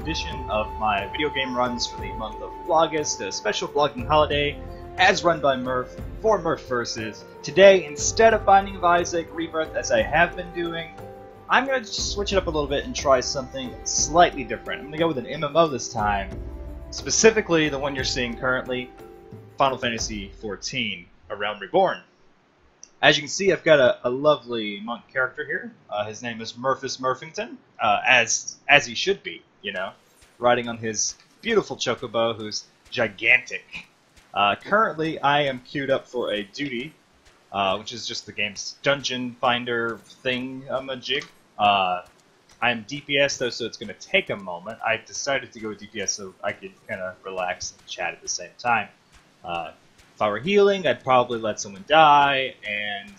edition of my video game runs for the month of Blaugust, a special vlogging holiday as run by Murph for Murfist. Today, instead of Binding of Isaac Rebirth as I have been doing, I'm going to switch it up a little bit and try something slightly different. I'm going to go with an MMO this time, specifically the one you're seeing currently, Final Fantasy XIV, A Realm Reborn. As you can see, I've got a lovely monk character here. His name is Murfist Murfington, as he should be, you know, riding on his beautiful chocobo, who's gigantic. Currently, I am queued up for a duty, which is just the game's dungeon finder thing, jig. I'm DPS though, so it's going to take a moment. I decided to go with DPS so I could kind of relax and chat at the same time. If I were healing, I'd probably let someone die, and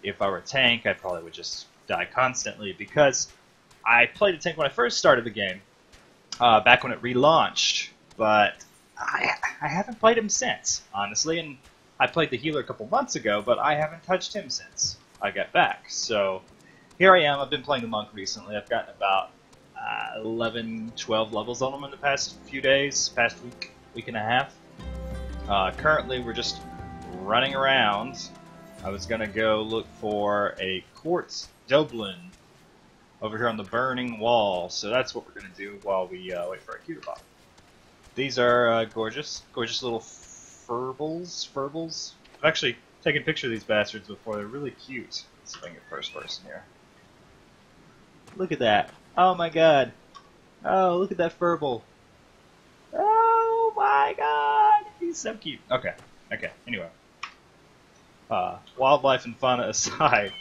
if I were a tank, I probably would just die constantly, because I played a tank when I first started the game, back when it relaunched, but I haven't played him since, honestly, and I played the healer a couple months ago, but I haven't touched him since I got back. So here I am. I've been playing the monk recently. I've gotten about 11, 12 levels on him in the past few days, past week and a half. Currently, we're just running around. I was going to go look for a quartz doblin over here on the burning wall, so that's what we're going to do while we wait for our queue to pop. These are gorgeous little furbles. I've actually taken a picture of these bastards before. They're really cute. Let's see if I can get first person here. Look at that. Oh my god. Oh, look at that furble. Oh my god. He's so cute. Okay. Anyway. Wildlife and fauna aside,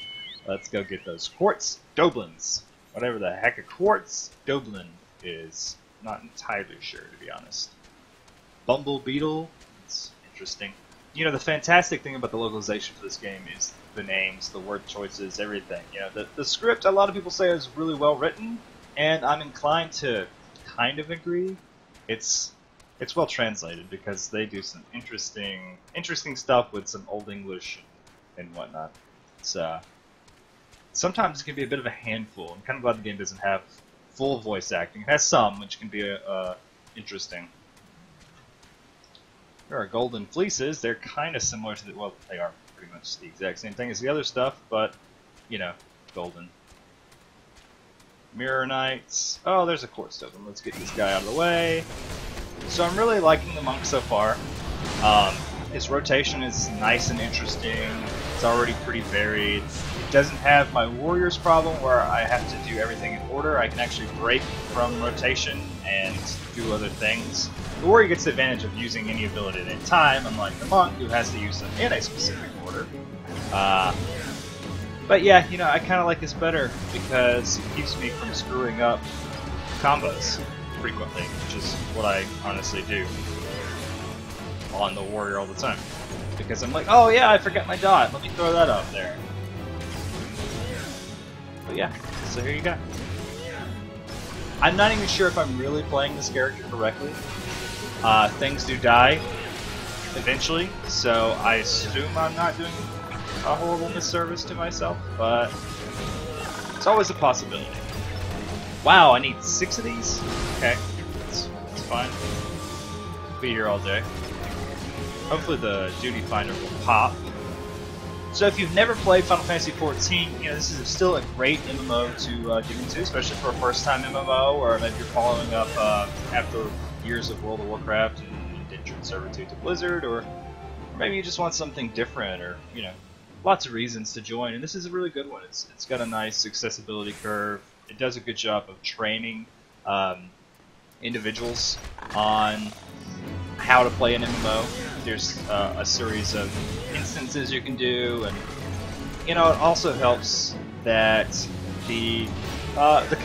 let's go get those quartz doblins. Whatever the heck a quartz doblin is. Not entirely sure, to be honest. Bumble beetle. It's interesting. You know, the fantastic thing about the localization for this game is the names, the word choices, everything. You know, the script, a lot of people say, is really well written, and I'm inclined to kind of agree. It's well translated because they do some interesting stuff with some Old English and whatnot. It's sometimes it can be a bit of a handful. I'm kind of glad the game doesn't have full voice acting. It has some, which can be interesting. There are golden fleeces. They're kind of similar to well, they are pretty much the exact same thing as the other stuff, but you know, golden. Mirror Knights. Oh, there's a quartz token. Let's get this guy out of the way. So I'm really liking the monk so far. His rotation is nice and interesting. It's already pretty varied. It doesn't have my warrior's problem where I have to do everything in order. I can actually break from rotation and do other things. The warrior gets the advantage of using any ability at any time, unlike the monk who has to use them in a specific order. But yeah, you know, I kind of like this better because it keeps me from screwing up combos frequently, which is what I honestly do on the warrior all the time. Because I'm like, oh yeah, I forgot my dot, let me throw that up there. But yeah, so here you go. I'm not even sure if I'm really playing this character correctly. Things do die eventually, so I assume I'm not doing a horrible misservice to myself, but it's always a possibility. Wow, I need 6 of these? Okay, that's fine. Be here all day. Hopefully the duty finder will pop. So if you've never played Final Fantasy XIV, you know, this is still a great MMO to get into, especially for a first-time MMO, or maybe you're following up after years of World of Warcraft and indentured servitude to Blizzard, or maybe you just want something different, or, you know, lots of reasons to join, and this is a really good one. It's got a nice accessibility curve. It does a good job of training individuals on how to play an MMO. There's a series of instances you can do, and you know, it also helps that the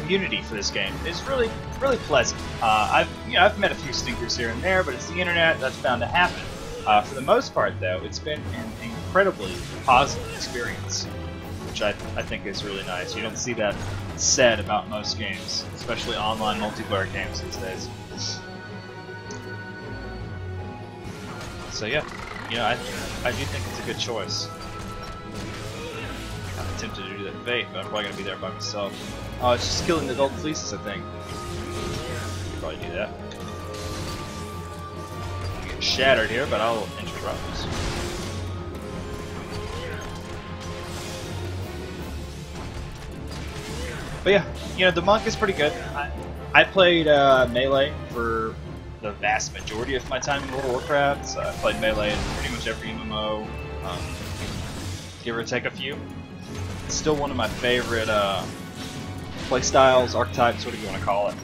community for this game is really pleasant. I've met a few stinkers here and there, but it's the internet, that's bound to happen. For the most part, though, it's been an incredibly positive experience, which I think is really nice. You don't see that said about most games, especially online multiplayer games these days. So yeah, you know, I do think it's a good choice. I'm tempted to do that bait, but I'm probably gonna be there by myself. Oh, it's just killing the golden fleeces, I think. probably do that. I get shattered here, but I'll interrupt. But yeah, you know, the monk is pretty good. I played melee for the vast majority of my time in World of Warcraft. So I played melee in pretty much every MMO, give or take a few. It's still one of my favorite playstyles, archetypes, whatever you want to call it.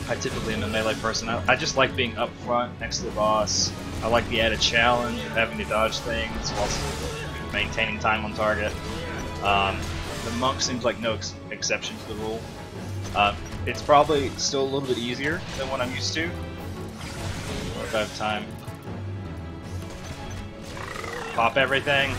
I typically am a melee person. I just like being up front next to the boss. I like the added challenge of having to dodge things while still maintaining time on target. The monk seems like no exception to the rule. It's probably still a little bit easier than what I'm used to. Or if I have time. Pop everything.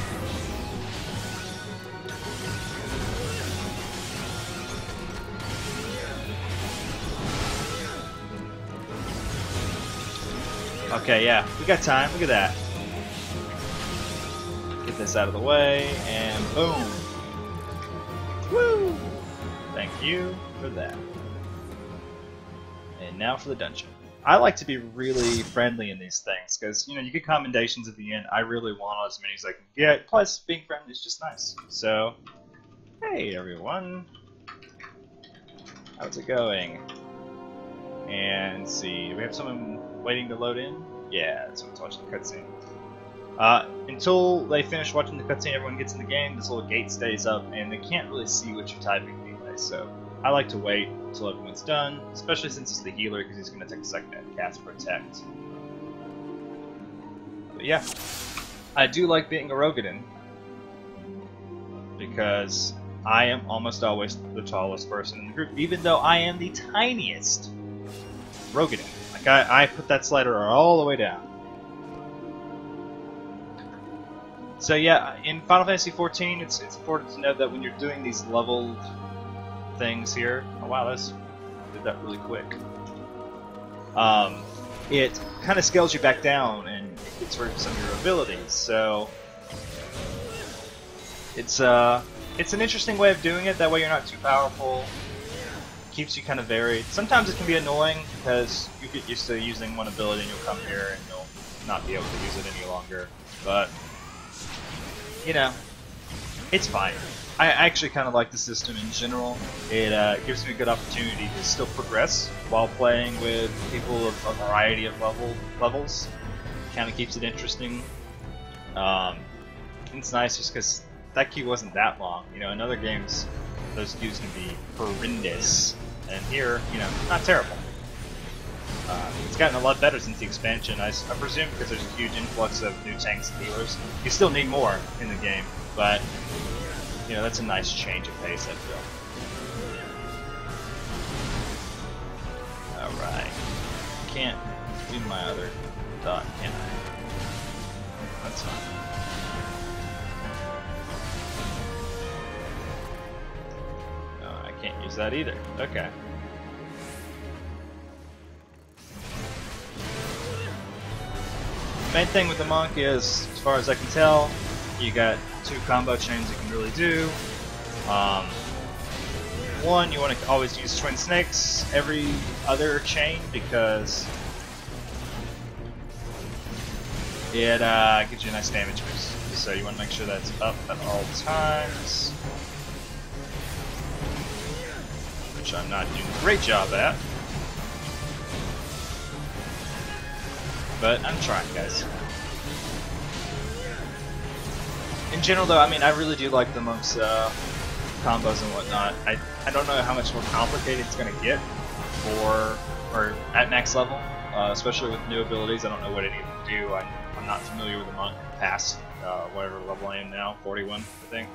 Okay, yeah, we got time. Look at that. Get this out of the way, and boom. Woo! Thank you for that. And now for the dungeon. I like to be really friendly in these things, because, you know, you get commendations at the end. I really want as many as I can get, plus being friendly is just nice. So, hey everyone. How's it going? And let's see, do we have someone waiting to load in? Yeah, someone's watching the cutscene. Until they finish watching the cutscene, everyone gets in the game, this little gate stays up, and they can't really see what you're typing anyway, so I like to wait until everyone's done, especially since it's the healer, because he's going to take a second to cast Protect. But yeah, I do like being a Rogadin, because I am almost always the tallest person in the group, even though I am the tiniest Rogadin. Like, I put that slider all the way down. So yeah, in Final Fantasy XIV, it's important to note that when you're doing these leveled things here, oh wow, did that really quick. It kind of scales you back down and it gets rid of some of your abilities. So it's an interesting way of doing it. That way you're not too powerful. Keeps you kind of varied. Sometimes it can be annoying because you get used to using one ability and you'll come here and you'll not be able to use it any longer. But you know, it's fine. I actually kind of like the system in general. It gives me a good opportunity to still progress while playing with people of a variety of levels. Kind of keeps it interesting. It's nice just because that queue wasn't that long. You know, in other games, those queues can be horrendous, and here, you know, not terrible. It's gotten a lot better since the expansion. I presume because there's a huge influx of new tanks and healers. You still need more in the game, but you know, that's a nice change of pace, I feel. Alright. Can't do my other dot, can I? That's fine. No, I can't use that either. Okay. Main thing with the monk is, as far as I can tell, you got two combo chains you can really do. One, you want to always use Twin Snakes every other chain because it gives you a nice damage boost. So you want to make sure that's up at all times, which I'm not doing a great job at. But I'm trying, guys. In general, though, I mean, I really do like the monk's combos and whatnot. I don't know how much more complicated it's going to get or at max level, especially with new abilities. I don't know what it even do. I'm not familiar with the monk past whatever level I am now, 41, I think.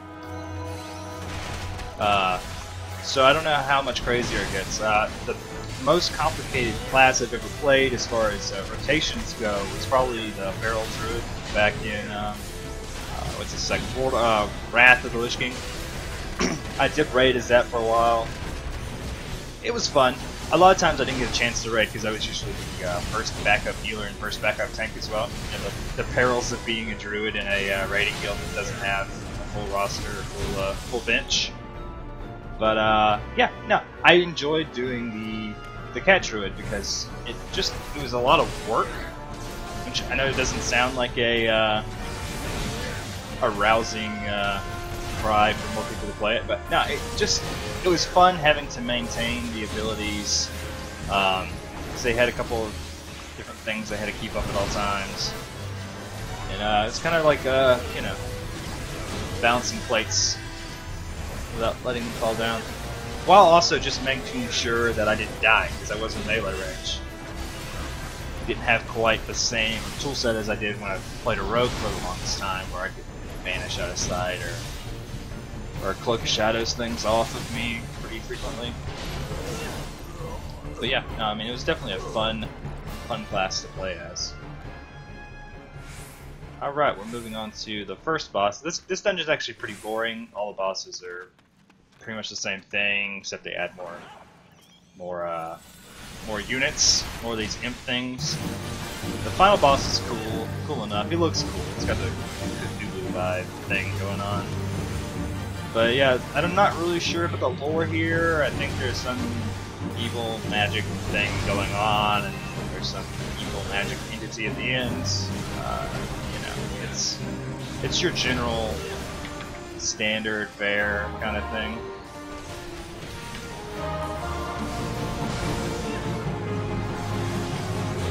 So I don't know how much crazier it gets. The most complicated class I've ever played as far as rotations go was probably the Feral Druid back in what's the second world? Wrath of the Lich King. I did raid as that for a while. It was fun. A lot of times I didn't get a chance to raid because I was usually the first backup healer and first backup tank as well. You know, the perils of being a druid in a raiding guild that doesn't have a full roster or full bench. But yeah, no, I enjoyed doing the cat druid because it was a lot of work, which I know doesn't sound like a rousing cry for more people to play it, but no, it was fun having to maintain the abilities. Because they had a couple of different things they had to keep up at all times, and it's kind of like you know, balancing plates without letting them fall down, while also just making sure that I didn't die because I wasn't melee range. Didn't have quite the same toolset as I did when I played a rogue for the longest time, where I could vanish out of sight or cloak of shadows things off of me pretty frequently. But yeah, no, I mean, it was definitely a fun class to play as. Alright, we're moving on to the first boss. This dungeon is actually pretty boring. All the bosses are pretty much the same thing, except they add more units, more of these imp things. The final boss is cool enough. He looks cool. It's got the Cthulhu vibe thing going on. But yeah, I'm not really sure about the lore here. I think there's some evil magic thing going on, and there's some evil magic entity at the end. You know, it's your general standard fare kind of thing.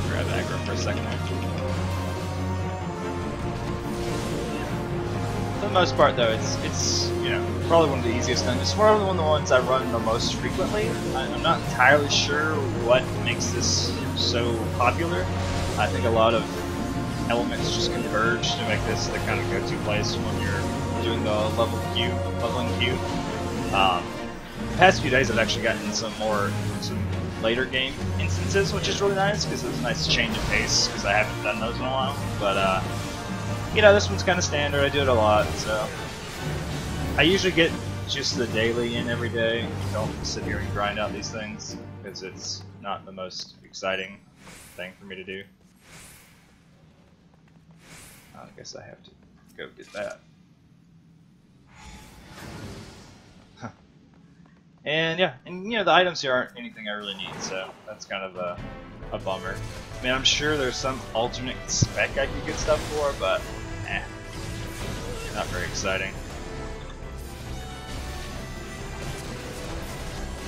Grab aggro for a second. For the most part, though, it's you know, probably one of the easiest dungeons. It's probably one of the ones I run the most frequently. I'm not entirely sure what makes this so popular. I think a lot of elements just converge to make this the kind of go-to place when you're doing the leveling queue. The past few days I've actually gotten some later game instances, which is really nice because it's a nice change of pace because I haven't done those in a while. But you know, this one's kind of standard. I do it a lot, so I usually get just the daily in every day. Don't sit here and grind out these things because it's not the most exciting thing for me to do. I guess I have to go get that. Huh. And yeah, and you know, the items here aren't anything I really need, so that's kind of a bummer. I mean, I'm sure there's some alternate spec I could get stuff for, but not very exciting.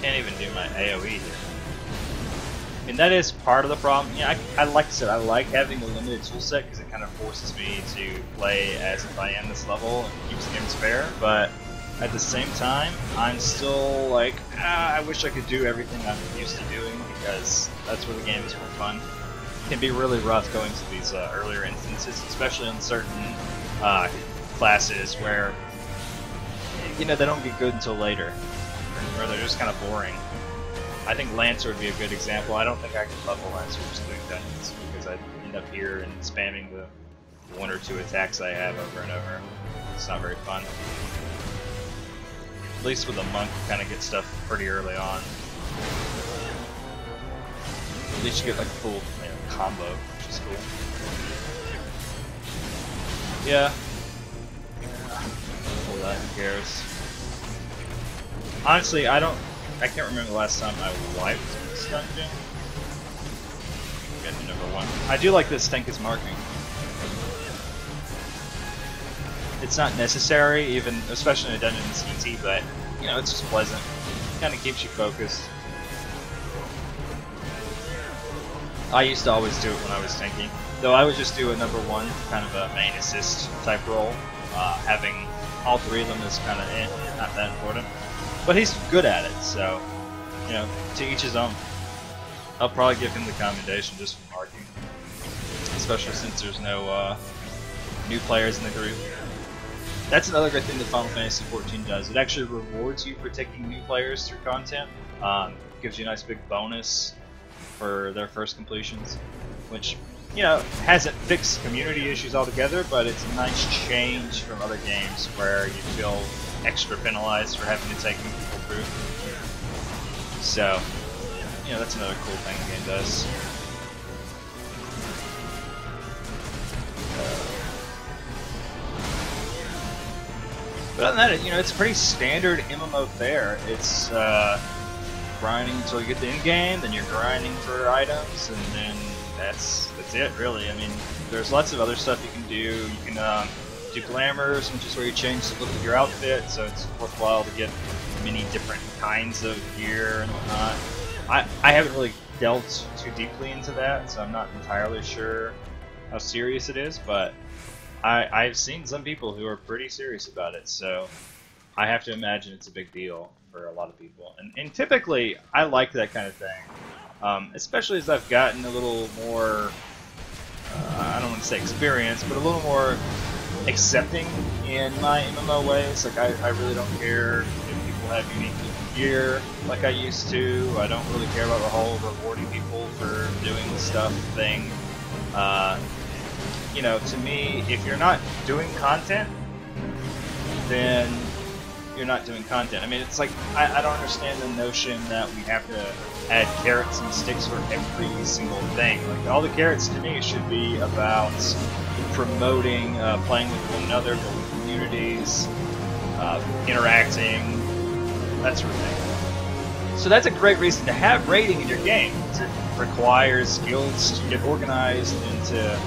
Can't even do my AoE here. I mean, that is part of the problem. Yeah, like I said, I like having a limited toolset because it kind of forces me to play as if I am this level and keeps games fair, but at the same time, I'm still like, I wish I could do everything I'm used to doing because that's where the game is more fun. It can be really rough going to these earlier instances, especially on certain classes where, you know, they don't get good until later, or they're just kind of boring. I think Lancer would be a good example. I don't think I could level Lancer just doing dungeons because I'd end up here and spamming the one or two attacks I have over and over. It's not very fun. At least with a monk, you kind of get stuff pretty early on. At least you get like a full, you know, combo, which is cool. Yeah. All that, who cares? Honestly, I can't remember the last time I wiped this dungeon. Get to number 1. I do like this Stenka's marking. It's not necessary, even especially in a dungeon that's easy, but you know, it's just pleasant. Kind of keeps you focused. I used to always do it when I was tanking, though I would just do a number 1, kind of a main assist type role. Having all 3 of them is kind of not that important. But he's good at it, so, you know, to each his own. I'll probably give him the commendation just for marking. Especially since there's no new players in the group. That's another great thing that Final Fantasy XIV does. It actually rewards you for taking new players through content. Gives you a nice big bonus for their first completions. Which, you know, hasn't fixed community issues altogether, but it's a nice change from other games where you feel extra penalized for having to take new people through. So, you know, that's another cool thing the game does. But other than that, you know, it's pretty standard MMO fare. It's grinding until you get the end game, then you're grinding for items, and then that's it really. I mean, there's lots of other stuff you can do. You can do glamours, which is where you change the look of your outfit, so it's worthwhile to get many different kinds of gear and whatnot. I haven't really delved too deeply into that, so I'm not entirely sure how serious it is, but I've seen some people who are pretty serious about it, so I have to imagine it's a big deal for a lot of people. And typically, I like that kind of thing, especially as I've gotten a little more, I don't want to say experience, but a little more accepting in my MMO ways. Like, I really don't care if people have unique gear like I used to. I don't really care about the whole rewarding people for doing the stuff thing. You know, to me, if you're not doing content, then you're not doing content. I mean, it's like, I don't understand the notion that we have to add carrots and sticks for every single thing. Like, all the carrots to me should be about promoting, playing with one another, building communities, interacting, that sort of thing. So that's a great reason to have raiding in your game. It requires skills to get organized and to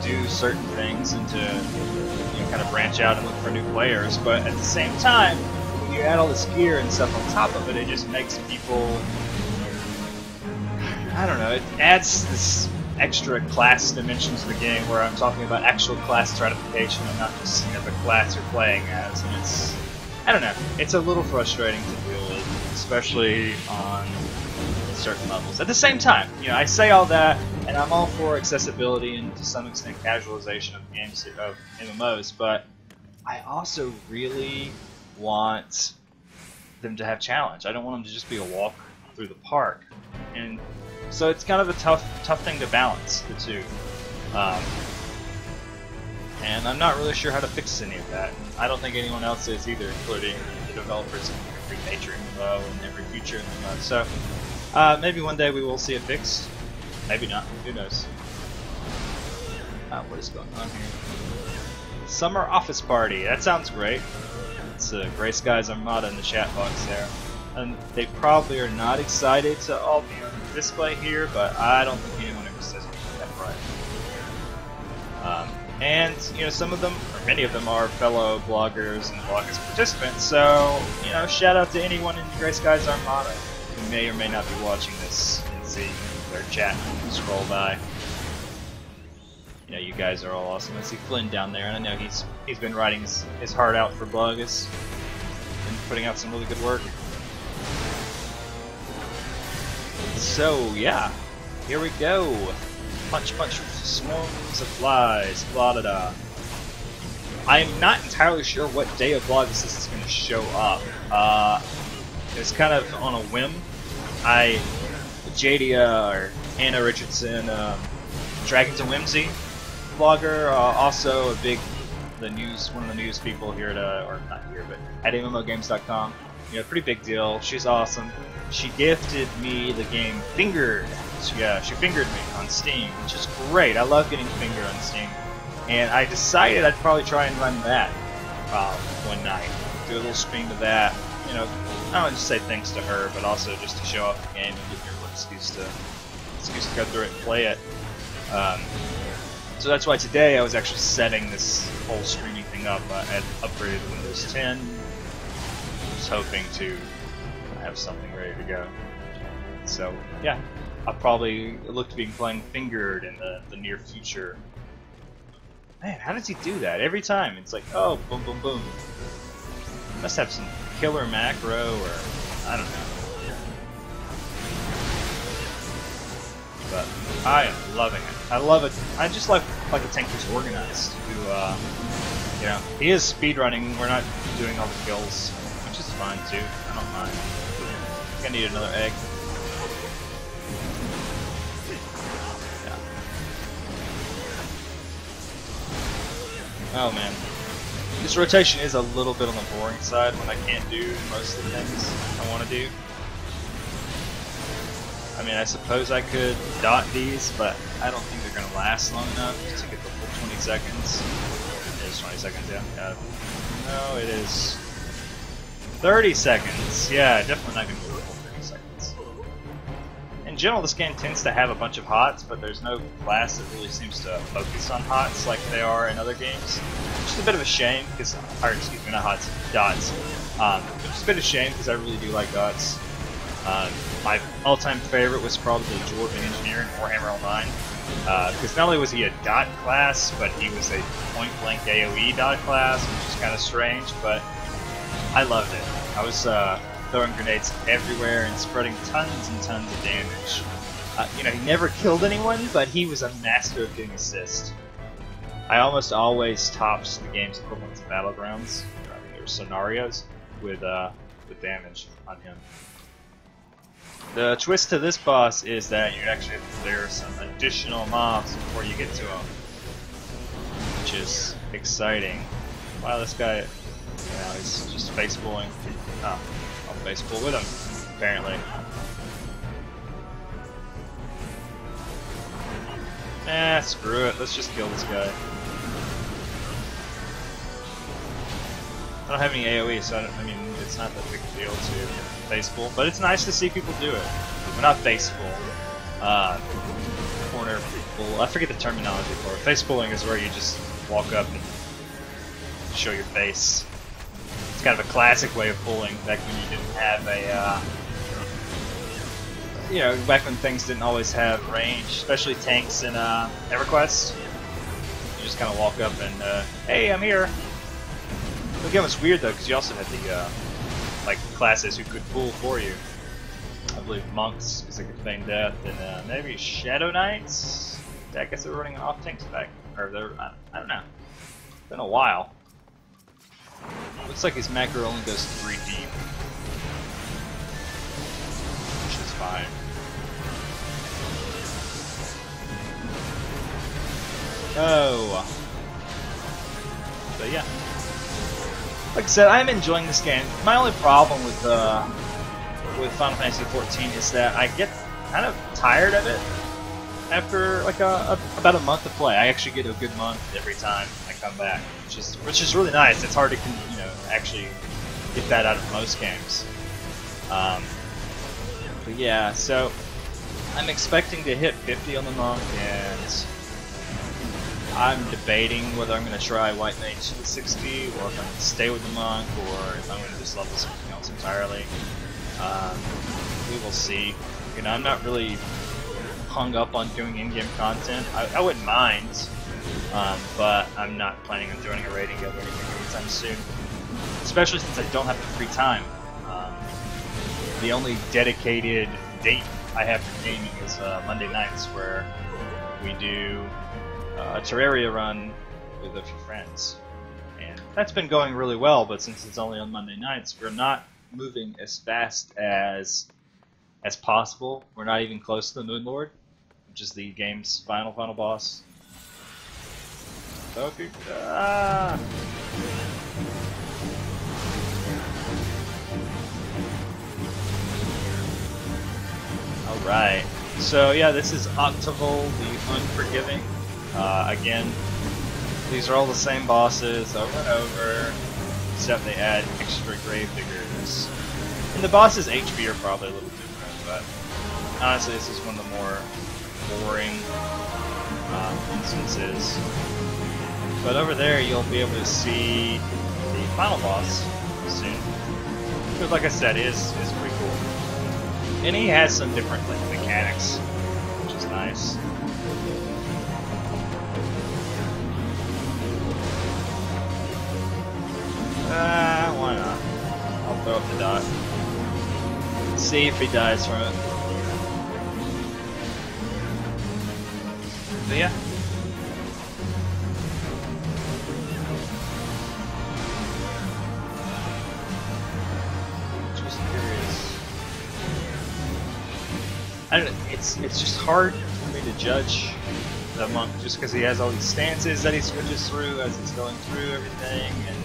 do certain things and to, you know, kind of branch out and look for new players. But at the same time, when you add all this gear and stuff on top of it, it just makes people, I don't know, it adds this extra class dimension to the game where I'm talking about actual class stratification and not just, you know, the class you're playing as. And it's, I don't know, it's a little frustrating to deal with, especially on certain levels. At the same time, you know, I say all that, and I'm all for accessibility and to some extent casualization of games, of MMOs, but I also really want them to have challenge. I don't want them to just be a walk through the park, and so it's kind of a tough thing to balance the two. And I'm not really sure how to fix any of that. I don't think anyone else is either, including the developers of every major MMO and every future MMO. So maybe one day we will see it fixed. Maybe not. Who knows? What is going on here? Summer office party. That sounds great. It's Gray Skies Armada in the chat box there. And they probably are not excited to all be on display here, but I don't think anyone ever says that right. And, you know, some of them, or many of them, are fellow bloggers and Blaugust participants, so, you know, shout out to anyone in the Gray Skies Armada who may or may not be watching this and see their chat scroll by. You know, you guys are all awesome. I see Flynn down there, and I know he's been writing his heart out for Blaugust and putting out some really good work. So, yeah, here we go. Punch, punch, swarms of flies, blah da da. I'm not entirely sure what day of Blaugust this is going to show up. It's kind of on a whim. Jadia, or Anna Richardson, Dragons and Whimsy blogger, also a big, one of the news people here at, or not here, but at MMOgames.com. You know, pretty big deal. She's awesome. She gifted me the game Fingered. So, yeah, she fingered me on Steam, which is great. I love getting fingered on Steam. And I decided I'd probably try and run that one night. Do a little stream of that. You know, I don't want to say thanks to her, but also just to show off the game and give me a little excuse to go through it and play it. So that's why today I was actually setting this whole streaming thing up. I had upgraded to Windows 10. Just hoping to have something ready to go. So, yeah. I'll probably look to be playing Fingered in the near future. Man, how does he do that? Every time it's like, oh, boom, boom, boom. Must have some killer macro, or I don't know. But I am loving it. I love it. I just like a tank who's organized. Who, you know, he is speedrunning. We're not doing all the kills, which is fine too. I don't mind. I think I need another egg. Oh man, this rotation is a little bit on the boring side when I can't do most of the things I want to do. I mean, I suppose I could dot these, but I don't think they're going to last long enough to get the full 20 seconds. It is 20 seconds, yeah. No, it is 30 seconds. Yeah, definitely not going to do the full 30 seconds. general, this game tends to have a bunch of HOTS, but there's no class that really seems to focus on HOTS like they are in other games. Which is a bit of a shame, because, or excuse me, not HOTS, DOTS. Which is a bit of a shame, because I really do like DOTS. My all-time favorite was probably Dwarven Engineer in Warhammer Online. Because not only was he a dot class, but he was a point-blank AoE dot class, which is kind of strange, but I loved it. I was throwing grenades everywhere and spreading tons and tons of damage. You know, he never killed anyone, but he was a master of getting assists. I almost always topped the game's equivalent to Battlegrounds. I mean, there were scenarios with damage on him. The twist to this boss is that you actually have to clear some additional mobs before you get to him, which is exciting. Wow, this guy, you know, he's just face bulling. Oh, I'll face bull with him, apparently. Screw it. Let's just kill this guy. I don't have any AoE, so I mean, it's not that big a deal to face bull, but it's nice to see people do it. Well, not face bull. Corner bull. I forget the terminology for it. Face bulling is where you just walk up and show your face. It's kind of a classic way of bullying back when you didn't have a, you know, back when things didn't always have range, especially tanks in EverQuest. You just kind of walk up and, hey, I'm here. Again, it's weird though, because you also had the like classes who could pull for you. I believe monks, because they could feign death, and maybe Shadow Knights. I guess they're running off tanks back, or they're I don't know. It's been a while. Looks like his macro only goes 3 deep, which is fine. Oh, but yeah. Like I said, I'm enjoying this game. My only problem with Final Fantasy XIV is that I get kind of tired of it after like about a month of play. I actually get a good month every time I come back, which is really nice. It's hard to actually get that out of most games. But yeah, so I'm expecting to hit 50 on the monk, and I'm debating whether I'm going to try White Mage to 60, or if I'm going to stay with the monk, or if I'm going to just level something else entirely. We will see. You know, I'm not really hung up on doing in-game content. I wouldn't mind, but I'm not planning on joining a raiding guild or anything anytime soon. Especially since I don't have the free time. The only dedicated date I have for gaming is Monday nights, where we do a Terraria run with a few friends, and that's been going really well. But since it's only on Monday nights, we're not moving as fast as possible. We're not even close to the Moon Lord, which is the game's final boss. Okay. All right. So yeah, this is Octaval the Unforgiving. Again, these are all the same bosses over and over, except they add extra gravediggers. And the bosses' HP are probably a little different, but honestly, this is one of the more boring instances. But over there, you'll be able to see the final boss soon. Because, like I said, it is pretty cool. And he has some different mechanics, which is nice. Why not? I'll throw up the dot. See if he dies from it. But yeah. Just curious. I don't know, it's just hard for me to judge the monk just because he has all these stances that he switches through as he's going through everything, and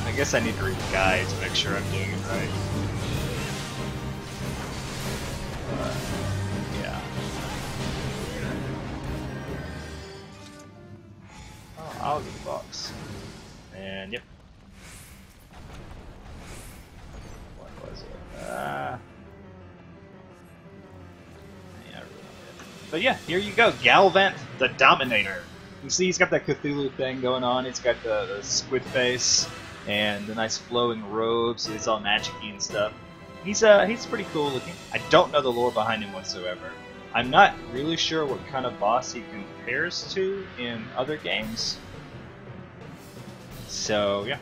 I guess I need to read the guide to make sure I'm doing it right. Yeah. Oh, I'll get the box. And yep. What was it? But yeah, here you go, Galvant the Dominator. You see he's got that Cthulhu thing going on, he's got the squid face, and the nice flowing robes, so he's all magic-y and stuff. He's pretty cool looking. I don't know the lore behind him whatsoever. I'm not really sure what kind of boss he compares to in other games. So, yeah.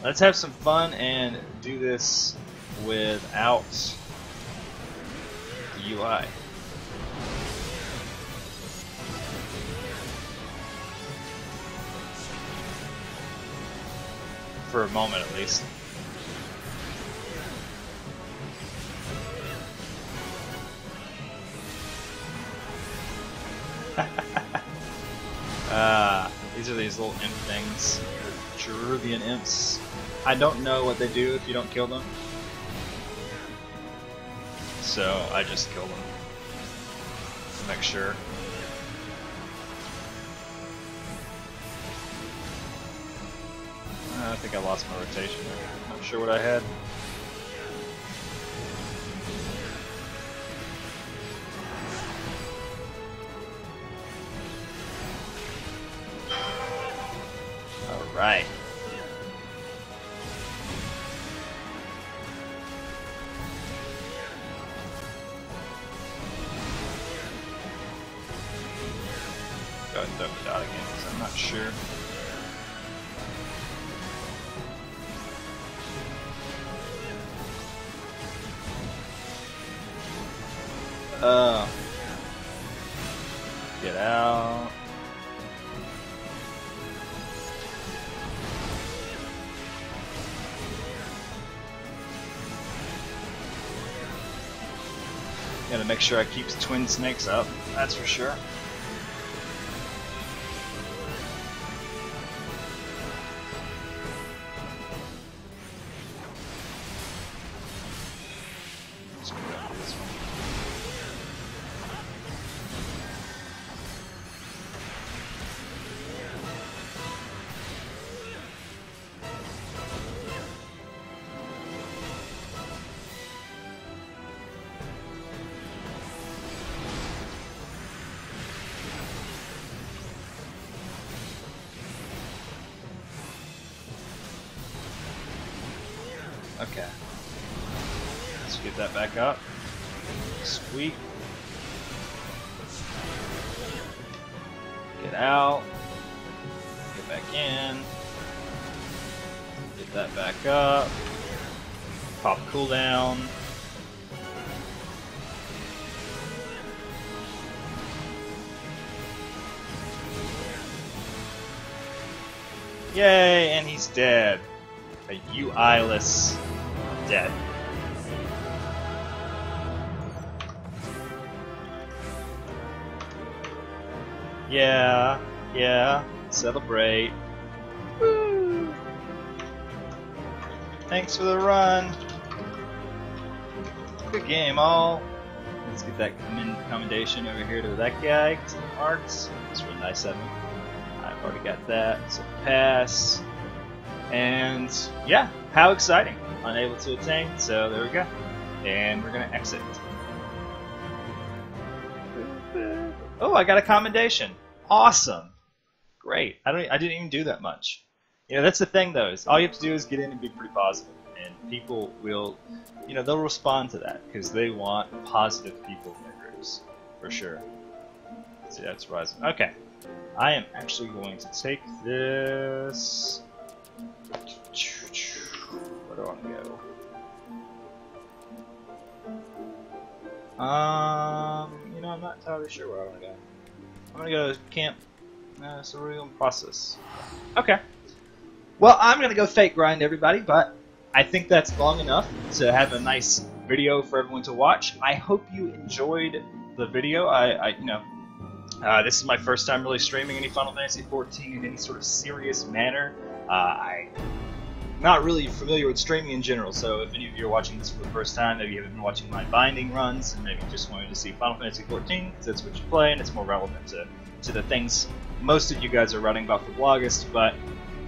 Let's have some fun and do this without the UI. For a moment, at least. These are these little imp things. Cherubian imps. I don't know what they do if you don't kill them. So I just kill them. To make sure. I think I lost my rotation. Not sure what I had. Alright. Go ahead and throw the dot again because I'm not sure. Get out. Gotta make sure I keep the twin snakes up, that's for sure. Let's go down to this one. Okay. Let's get that back up. Sweet. Get out. Get back in. Get that back up. Pop cooldown. Yay, and he's dead. A UI-less dead. Yeah, celebrate. Woo! Thanks for the run. Good game, all. Let's get that commendation over here to that guy. Some arts. It's really nice of him. I've already got that. So pass. And yeah, how exciting. Unable to attain, so there we go. And we're gonna exit. Oh, I got a commendation. Awesome. Great. I didn't even do that much. You know, that's the thing though, is all you have to do is get in and be pretty positive. And people will, you know, they'll respond to that because they want positive people in their groups. For sure. See, that's rising. Okay. I am actually going to take this. Where do I want to go? You know, I'm not entirely sure where I want to go. I'm gonna go to camp. Surreal process. Okay. Well, I'm gonna go fake grind everybody, but I think that's long enough to have a nice video for everyone to watch. I hope you enjoyed the video. This is my first time really streaming any Final Fantasy XIV in any sort of serious manner. I'm not really familiar with streaming in general, so if any of you are watching this for the first time, maybe you haven't been watching my binding runs, and maybe you just wanted to see Final Fantasy XIV, because that's what you play, and it's more relevant to the things most of you guys are writing about for Blaugust, but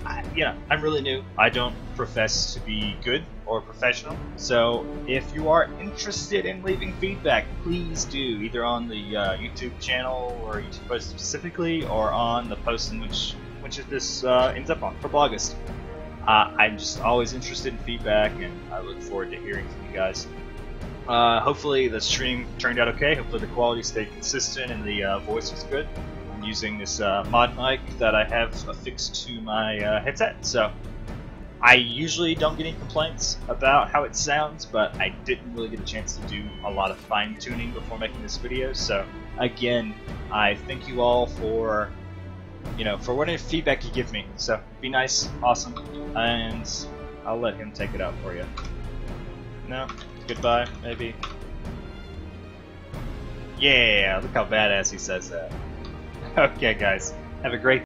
I'm really new. I don't profess to be good or professional. So if you are interested in leaving feedback, please do, either on the YouTube channel or YouTube post specifically, or on the post in which this ends up on for Blaugust. I'm just always interested in feedback, and I look forward to hearing from you guys. Hopefully the stream turned out okay. Hopefully the quality stayed consistent and the voice was good. I'm using this mod mic that I have affixed to my headset, so I usually don't get any complaints about how it sounds, but I didn't really get a chance to do a lot of fine-tuning before making this video. So again, I thank you all for whatever feedback you give me. So be nice, awesome, and I'll let him take it out for you. No? Goodbye, maybe? Yeah, look how badass he says that. Okay, guys, have a great